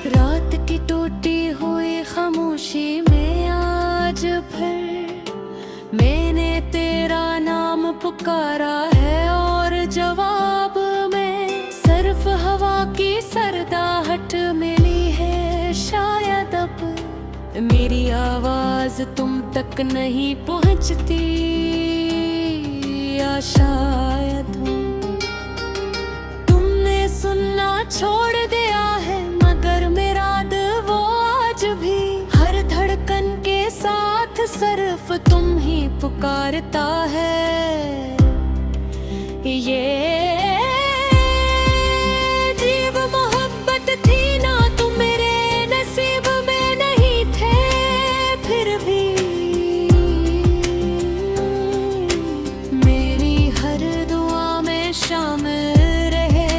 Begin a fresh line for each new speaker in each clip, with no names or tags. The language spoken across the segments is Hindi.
रात की टूटी हुई खामोशी में आज फिर मैंने तेरा नाम पुकारा है, और जवाब में सिर्फ हवा की सरदाहट मिली है। शायद अब मेरी आवाज तुम तक नहीं पहुंचती, या शायद तुमने सुनना छोड़ दिया है, मगर मेरा दिल वो आज भी हर धड़कन के साथ सिर्फ तुम ही पुकारता है। ये अजीब मोहब्बत थी ना, तुम मेरे नसीब में नहीं थे, फिर भी मेरी हर दुआ में शामिल रहे।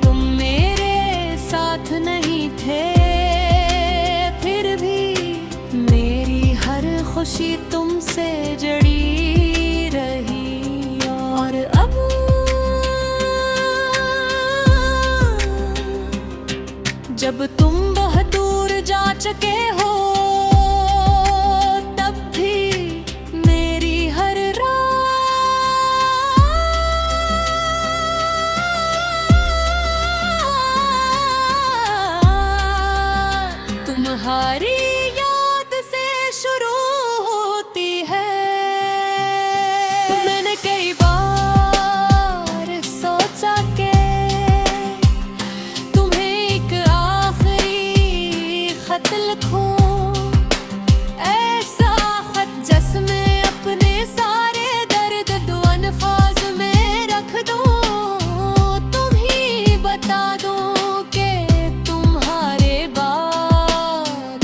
तुम मेरे साथ नहीं थे, फिर भी मेरी हर खुशी तुमसे जड़ी रही। और अब जब तुम बहुत दूर जा चुके हो, तब भी मेरी हर रात तुम्हारी याद से शुरू होती है। मैंने कई बार सोचा के तुम्हें एक आखिरी खत लिखूं, ऐसा खत जिसमें अपने सारे दर्द दो अल्फाज में रख दूं। तुम ही बता दो कि तुम्हारे बाद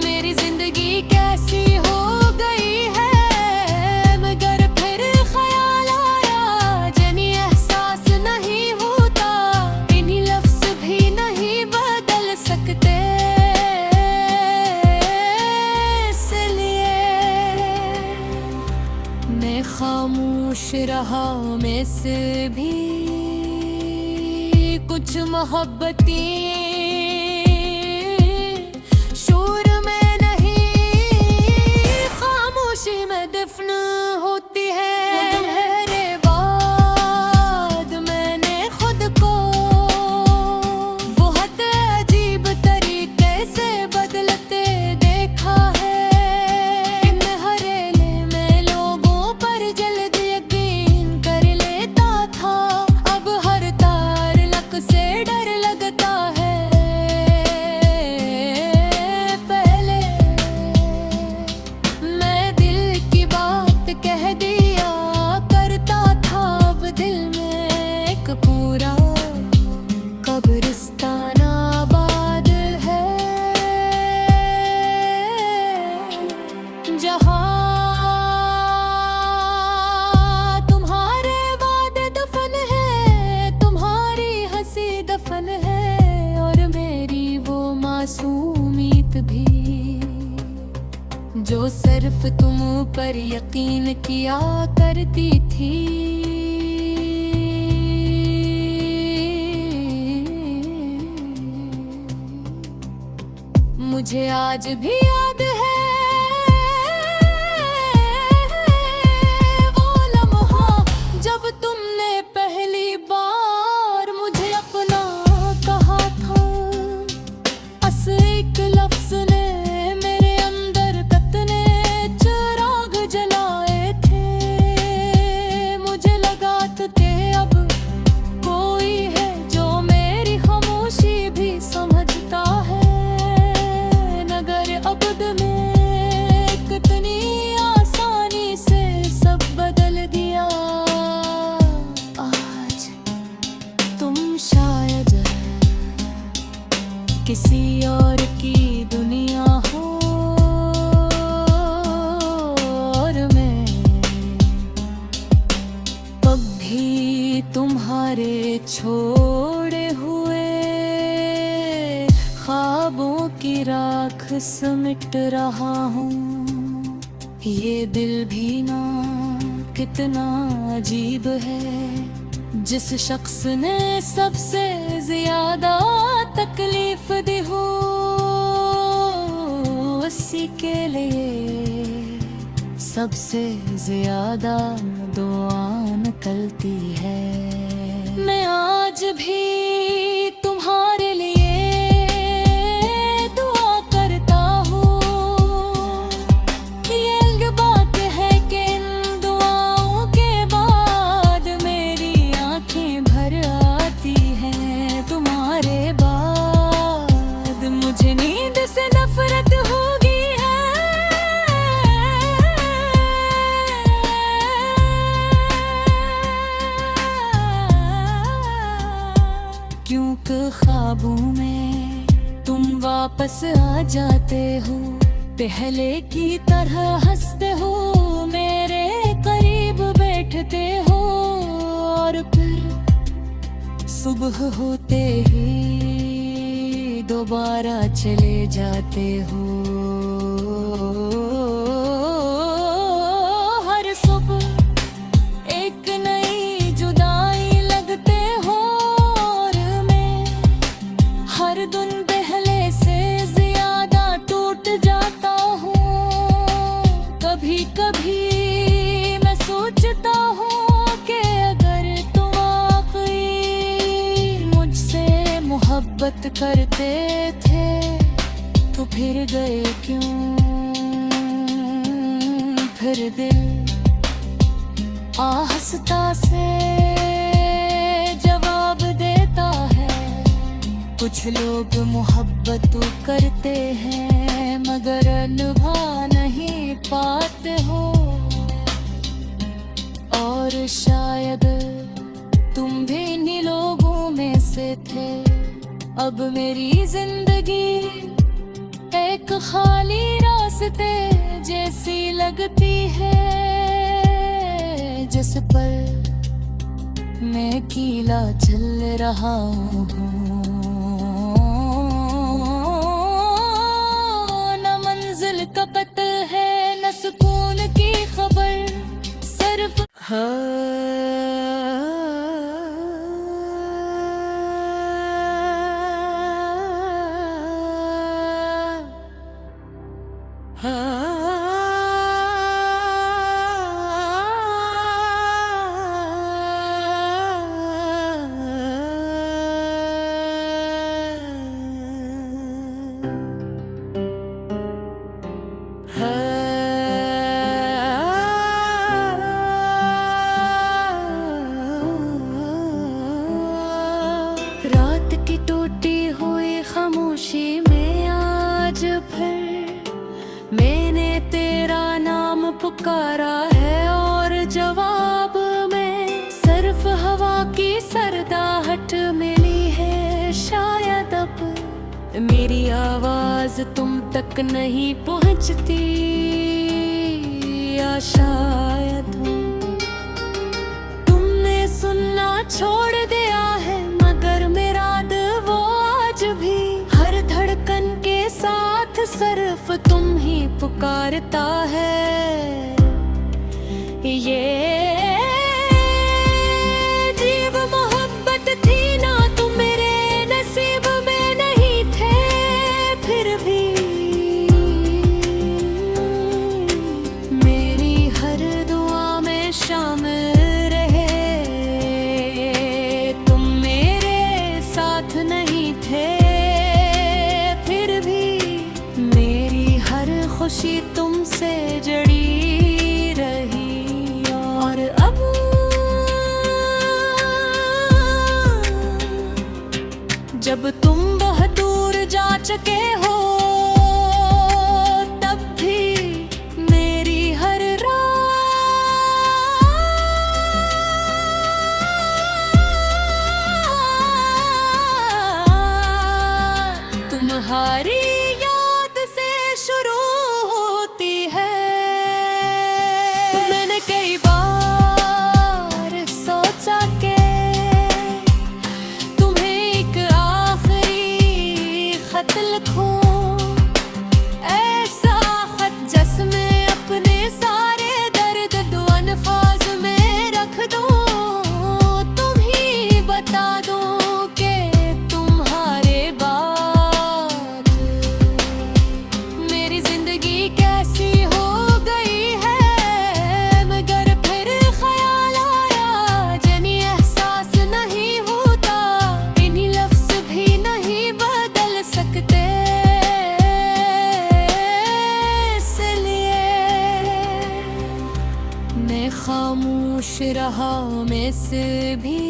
मेरी जिंदगी कैसी हो गई है। मगर फिर ख्याल आया, जनी एहसास नहीं होता, इन्हीं लफ्ज भी नहीं बदल सकते। इसलिए मैं खामोश रहा, में से भी कुछ मोहब्बती शोर में नहीं, खामोशी में दफन होती है। तुम्हारे बाद मैंने खुद को बहुत अजीब तरीके से बदलते देखा है। इम्तिहाने में लोगों पर जल्द यकीन कर लेता था, अब हर ताल्लुक से डर लगता है। पहले मैं दिल की बात कह दिया करता था, अब दिल में एक पूरा कब्रिस्तान आबाद है, जहाँ तुम्हारे वादे दफन है, तुम्हारी हंसी दफन है, और मेरी वो मासूमियत भी जो सिर्फ तुम पर यकीन किया करती थी। मुझे आज भी याद है वो लम्हा, जब तुमने पहली बार मुझे अपना कहा था। बस एक लफ्ज ने मेरे अंदर कितने चिराग जलाए थे। मुझे लगा था कि अब कोई है जो मेरी खामोशी भी समझता है, मगर अब किसी और की दुनिया हो और मैं कभी तुम्हारे छोड़े हुए ख्वाबों की राख समेट रहा हूँ। ये दिल भी ना कितना अजीब है, जिस शख्स ने सबसे ज्यादा तकलीफ दी हो उसी के लिए सबसे ज्यादा दुआ निकलती है। मैं आज भी तुम्हारे लिए दुआ करता हूँ। ये अलग बात है कि इन दुआओं के बाद मेरी आंखें भर आती हैं। तुम्हारे बाद मुझे नींद से नफरत होगी है, क्योंकि ख्वाबों में तुम वापस आ जाते हो, पहले की तरह हंसते हो, मेरे करीब बैठते हो और फिर सुबह होते ही दोबारा चले जाते हो। हर सुबह एक नई जुदाई लगते हो और मैं हर दिन पहले से ज्यादा टूट जाता हूँ। कभी कभी मैं सोचता हूँ कि अगर तुम आखिरी मुझसे मोहब्बत करते थे तो फिर गए क्यों? फिर दिल आहिस्ता से जवाब देता है, कुछ लोग मोहब्बत तो करते हैं मगर निभा नहीं पाते हो। और शायद तुम भी इन्हीं लोगों में से थे। अब मेरी जिंदगी एक खाली रास्ते जैसी लगती है, जिस पर मैं अकेला चल रहा हूँ। न मंजिल का पता है न सुकून की खबर, सिर्फ रात की टूटी हुई खामोशी में आज फिर मैंने तेरा नाम पुकारा है और जवाब में सिर्फ हवा की सरदाहट मिली है। शायद अब मेरी आवाज तुम तक नहीं पहुंचती, या शायद तुमने सुनना छोड़ दिया है, मगर मेरा दिल वो आज भी हर धड़कन के साथ सिर्फ तुम ही पुकारता है। ये अजीब मोहब्बत थी ना, तुम मेरे नसीब में नहीं थे, फिर भी मेरी हर दुआ में शामिल रहे। तुम मेरे साथ नहीं थे, फिर भी मेरी हर खुशी तुमसे जड़ी रही। और अब जब तुम बहुत दूर जा चुके हो, तब भी मेरी हर रात तुम जहां में से भी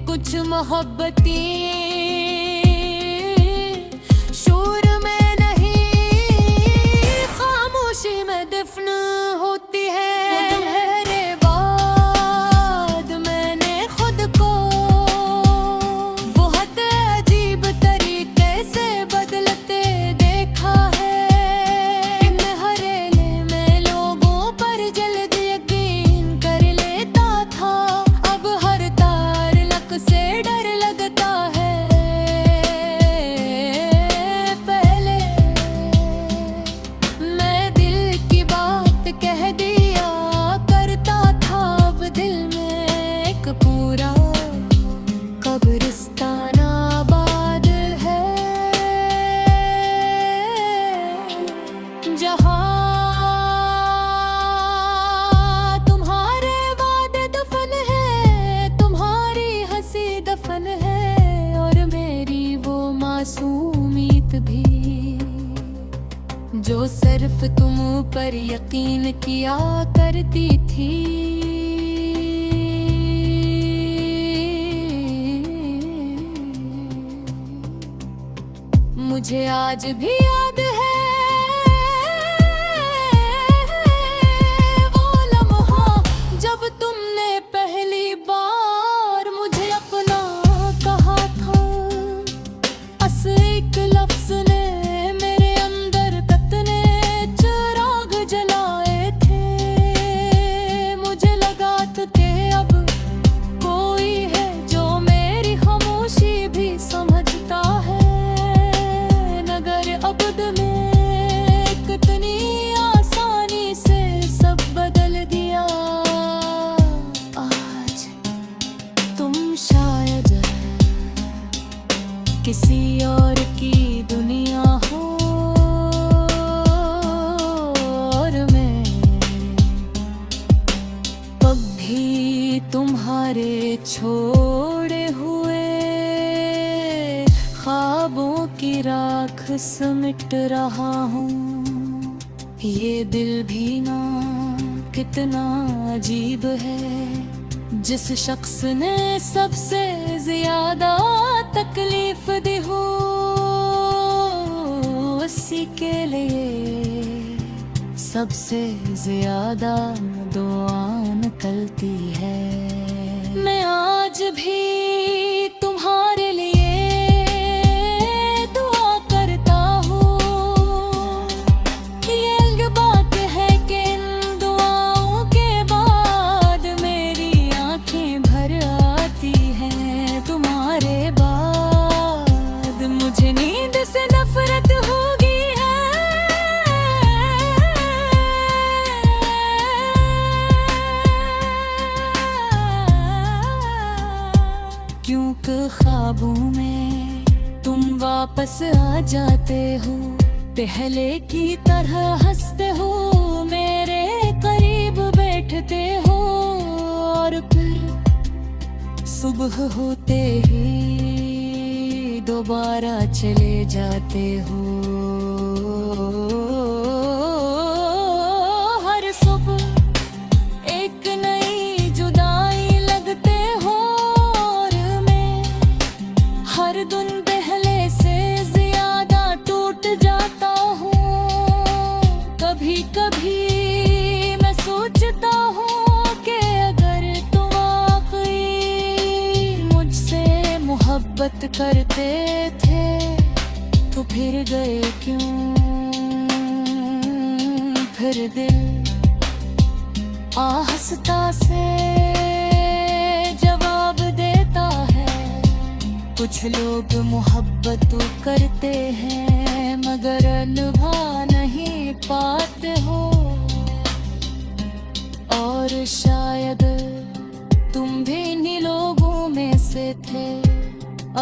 कुछ मोहब्बती शोर में नहीं, खामोशी में दफन होती है। तुम्हारे बाद मैंने खुद को बहुत अजीब तरीके से बदलते देखा है। इन हरेले में लोगों पर जल्द यकीन कर लेता था, अब हर तार लक से डर लगता है। पहले मैं दिल की बात कह दिया करता था, अब दिल में एक पूरा कब्रिस्तान आबाद है। जहाँ तुम्हारे वादे दफन है, तुम्हारी हंसी दफन है, और मेरी वो मासूमियत भी जो सिर्फ तुम पर यकीन किया करती थी। मुझे आज भी याद है वो लम्हा जब तुमने पहली बार मुझे अपना कहा था। बस एक लफ्ज ने मेरे अंदर कितने चिराग जलाए थे। मुझे लगा था कि अब कोई है जो मेरी खामोशी भी समझता है। नगर अब्द में कितनी आसानी से सब बदल दिया। आज तुम शायद किसी और की दुनिया हो, और मैं कभी तुम्हारे छोड़े हुए ख्वाबों की राख समेट रहा हूँ। ये दिल भी ना कितना अजीब है, जिस शख्स ने सबसे ज्यादा तकलीफ दी हो, उसी के लिए सबसे ज्यादा दुआ निकलती है। मैं आज भी तुम्हारे लिए दुआ करता हूँ। ये अलग बात है कि इन दुआओं के बाद मेरी आंखें भर आती हैं। तुम्हारे बाद मुझे नींद से नफरत होगी है। क्योंकि ख्वाबों में तुम वापस आ जाते हो, पहले की तरह हंसते हो, मेरे करीब बैठते हो, और फिर सुबह होते ही दोबारा चले जाते हो। हर सुबह एक नई जुदाई लगते हो, और मैं हर दिन पहले से ज्यादा टूट जाता हूँ। कभी कभी मैं सोचता हूँ कि अगर तुम आखिरी मुझसे मोहब्बत करते थे तो फिर गए क्यों? फिर दिल आहिस्ता से जवाब देता है। कुछ लोग मोहब्बत करते हैं मगर निभा नहीं पाते हो, और शायद तुम भी इन्हीं लोगों में से थे।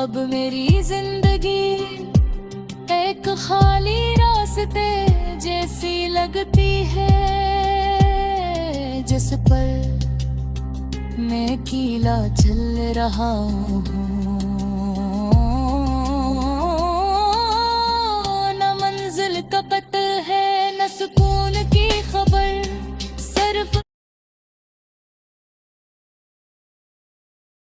अब मेरी जिंदगी एक खाली रास्ते जैसी लगती है, जिस पर मैं अकेला चल रहा हूँ। न मंजिल का पता है न सुकून